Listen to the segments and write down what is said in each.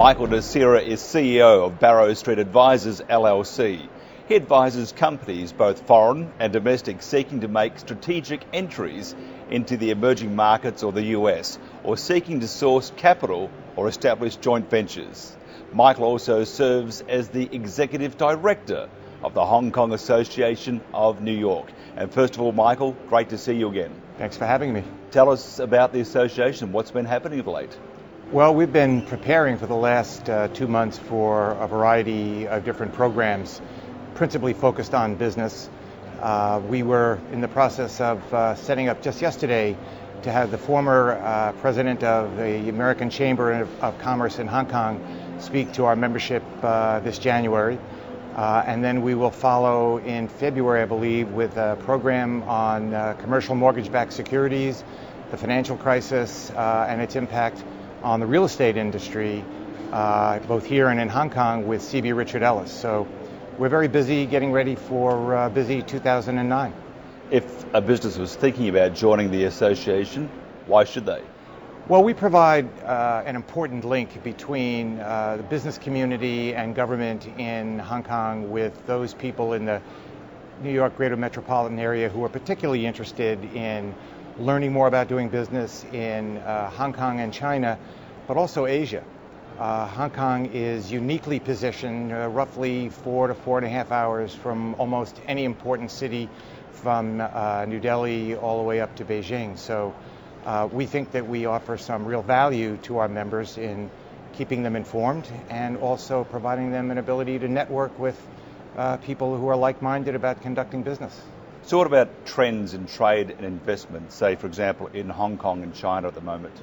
Michael Nocera is CEO of Barrow Street Advisors LLC. He advises companies, both foreign and domestic, seeking to make strategic entries into the emerging markets or the US, or seeking to source capital or establish joint ventures. Michael also serves as the Executive Director of the Hong Kong Association of New York. And first of all, Michael, great to see you again. Thanks for having me. Tell us about the association. What's been happening of late? Well, we've been preparing for the last 2 months for a variety of different programs, principally focused on business. We were in the process of setting up just yesterday to have the former president of the American Chamber of Commerce in Hong Kong speak to our membership this January. And then we will follow in February, I believe, with a program on commercial mortgage-backed securities, the financial crisis, and its impact on the real estate industry, both here and in Hong Kong, with C.B. Richard Ellis. So we're very busy getting ready for busy 2009. If a business was thinking about joining the association, why should they? Well, we provide an important link between the business community and government in Hong Kong with those people in the New York greater metropolitan area who are particularly interested in learning more about doing business in Hong Kong and China, but also Asia. Hong Kong is uniquely positioned roughly 4 to 4.5 hours from almost any important city, from New Delhi all the way up to Beijing. So we think that we offer some real value to our members in keeping them informed and also providing them an ability to network with people who are like-minded about conducting business. So what about trends in trade and investment, say, for example, in Hong Kong and China at the moment?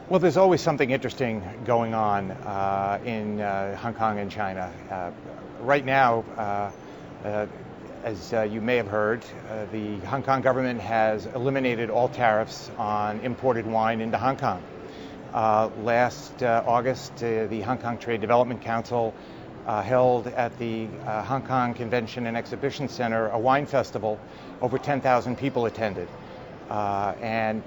Well, there's always something interesting going on in Hong Kong and China. Right now, as you may have heard, the Hong Kong government has eliminated all tariffs on imported wine into Hong Kong. Last August, the Hong Kong Trade Development Council held at the Hong Kong Convention and Exhibition Center a wine festival. Over 10,000 people attended. And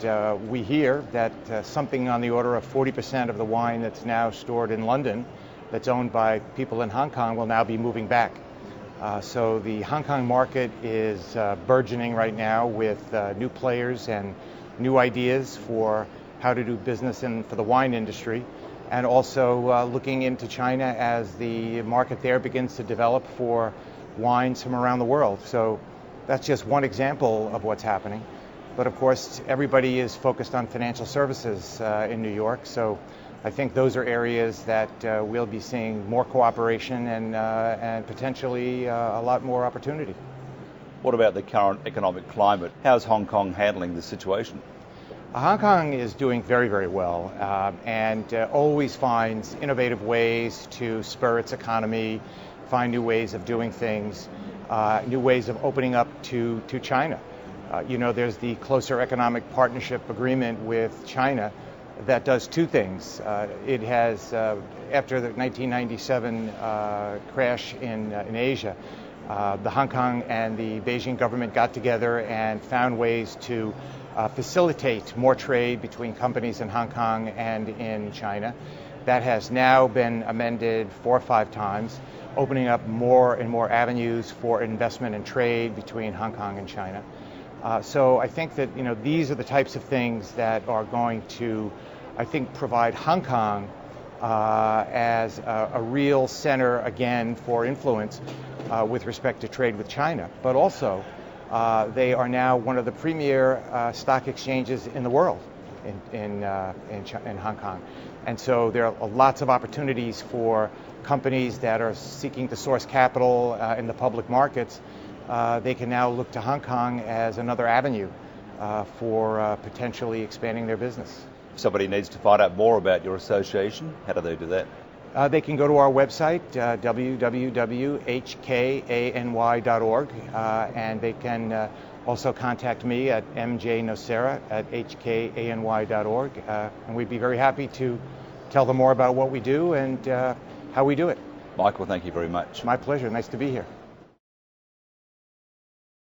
we hear that something on the order of 40% of the wine that's now stored in London, that's owned by people in Hong Kong, will now be moving back. So the Hong Kong market is burgeoning right now with new players and new ideas for how to do business for the wine industry, and also looking into China as the market there begins to develop for wines from around the world. So that's just one example of what's happening. But of course, everybody is focused on financial services in New York, so I think those are areas that we'll be seeing more cooperation and potentially a lot more opportunity. What about the current economic climate? How's Hong Kong handling the situation? Hong Kong is doing very, very well and always finds innovative ways to spur its economy, find new ways of doing things, new ways of opening up to China. There's the closer economic partnership agreement with China that does two things. It has, after the 1997 crash in Asia, the Hong Kong and the Beijing government got together and found ways to facilitate more trade between companies in Hong Kong and in China. That has now been amended 4 or 5 times, opening up more and more avenues for investment and trade between Hong Kong and China. So I think that these are the types of things that are going to, I think, provide Hong Kong as a real center again for influence with respect to trade with China. But also, they are now one of the premier stock exchanges in the world in Hong Kong. And so there are lots of opportunities for companies that are seeking to source capital in the public markets. They can now look to Hong Kong as another avenue for potentially expanding their business. If somebody needs to find out more about your association, how do they do that? They can go to our website, www.hkany.org, and they can also contact me at mjnocera@hkany.org, and we'd be very happy to tell them more about what we do and how we do it. Michael, thank you very much. My pleasure. Nice to be here.